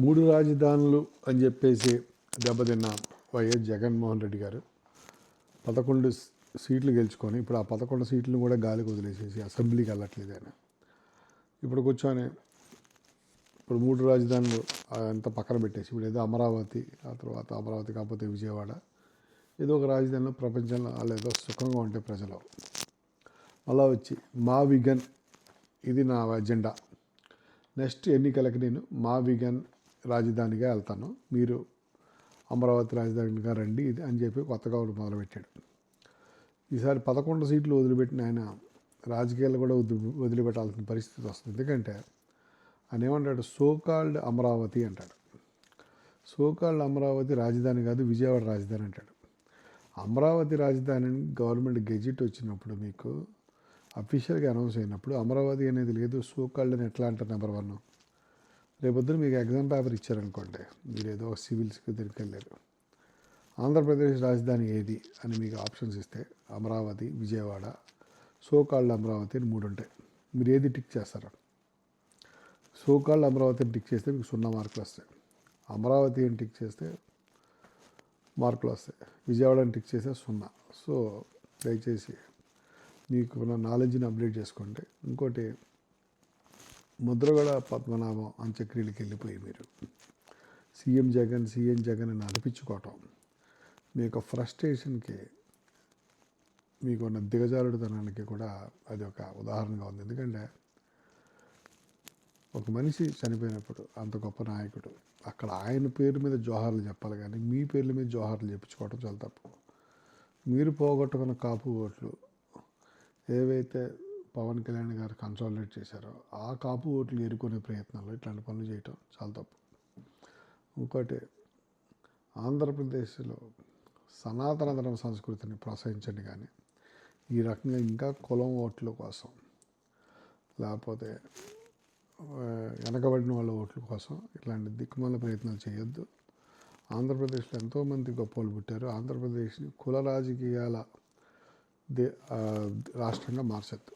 మూడు రాజధానులు అని చెప్పేసి దెబ్బతిన్న వైఎస్ జగన్మోహన్ రెడ్డి గారు 11 సీట్లు గెలుచుకొని ఇప్పుడు ఆ 11 సీట్లను కూడా గాలికి వదిలేసేసి అసెంబ్లీకి వెళ్ళట్లేదు ఆయన. ఇప్పుడు కూర్చొని ఇప్పుడు మూడు రాజధానులు అంతా పక్కన పెట్టేసి ఇప్పుడు ఏదో అమరావతి, ఆ తర్వాత అమరావతి కాకపోతే విజయవాడ, ఏదో ఒక రాజధానిలో ప్రపంచంలో వాళ్ళు ఏదో సుఖంగా ఉంటే ప్రజలు అలా వచ్చి మా విగన్ ఇది నా అజెండా, నెక్స్ట్ ఎన్నికలకి నేను మా విగన్ రాజధానిగా వెళ్తాను, మీరు అమరావతి రాజధానిగా రండి ఇది అని చెప్పి కొత్తగా ఒకటి మొదలుపెట్టాడు. ఈసారి 11 సీట్లు వదిలిపెట్టిన ఆయన రాజకీయాలు కూడా వదిలిపెట్టాల్సిన పరిస్థితి వస్తుంది. ఎందుకంటే ఆయన ఏమంటాడు, సోకాల్డ్ అమరావతి అంటాడు. సోకాల్డ్ అమరావతి రాజధాని కాదు, విజయవాడ రాజధాని అంటాడు. అమరావతి రాజధాని గవర్నమెంట్ గెజిట్ వచ్చినప్పుడు, మీకు అఫీషియల్గా అనౌన్స్ అయినప్పుడు అమరావతి అనేది లేదు, సోకాల్డ్ అని ఎట్లా అంటారు? నెంబర్ 1. రేపొద్దున మీకు ఎగ్జామ్ పేపర్ ఇచ్చారనుకోండి, మీరు ఏదో సివిల్స్కి తిరిగి వెళ్ళారు, ఆంధ్రప్రదేశ్ రాజధాని ఏది అని మీకు ఆప్షన్స్ ఇస్తే అమరావతి, విజయవాడ, సోకాల్డ్ అమరావతి అని 3 ఉంటాయి. మీరు ఏది టిక్ చేస్తారు? సోకాల్డ్ అమరావతి అని టిక్ చేస్తే మీకు 0 మార్కులు వస్తాయి. అమరావతి అని టిక్ చేస్తే మార్కులు వస్తాయి. విజయవాడ అని టిక్ చేస్తే 0. సో దయచేసి మీకు ఉన్న నాలెడ్జ్ని అప్డేట్ చేసుకోండి. ఇంకోటి, ముద్రగడ పద్మనాభం అంత్యక్రియలకు వెళ్ళిపోయి మీరు సీఎం జగన్ అని అనిపించుకోవటం మీ యొక్క ఫ్రస్ట్రేషన్కి, మీకున్న దిగజారుడుతనానికి కూడా అది ఒక ఉదాహరణగా ఉంది. ఎందుకంటే ఒక మనిషి చనిపోయినప్పుడు, అంత గొప్ప నాయకుడు, అక్కడ ఆయన పేరు మీద జోహార్లు చెప్పాలి కానీ మీ పేర్ల మీద జోహార్లు చెప్పించుకోవడం చాలా తప్పు. మీరు పోగొట్టుకున్న కాపు ఓట్లు ఏవైతే పవన్ కళ్యాణ్ గారు కన్సాలిడేట్ చేశారో ఆ కాపు ఓట్లు ఏరుకునే ప్రయత్నంలో ఇట్లాంటి పనులు చేయటం చాలా తప్పు. ఇంకోటి, ఆంధ్రప్రదేశ్లో సనాతన ధర్మ సంస్కృతిని ప్రోత్సహించండి కానీ ఈ రకంగా ఇంకా కులం ఓట్ల కోసం, లేకపోతే వెనకబడిన వాళ్ళ ఓట్ల కోసం ఇట్లాంటి దిక్కుమాల ప్రయత్నాలు చేయొద్దు. ఆంధ్రప్రదేశ్లో ఎంతోమంది గొప్ప వాళ్ళు పుట్టారు. ఆంధ్రప్రదేశ్ని కుల రాజకీయాల రాష్ట్రంగా మార్చొద్దు.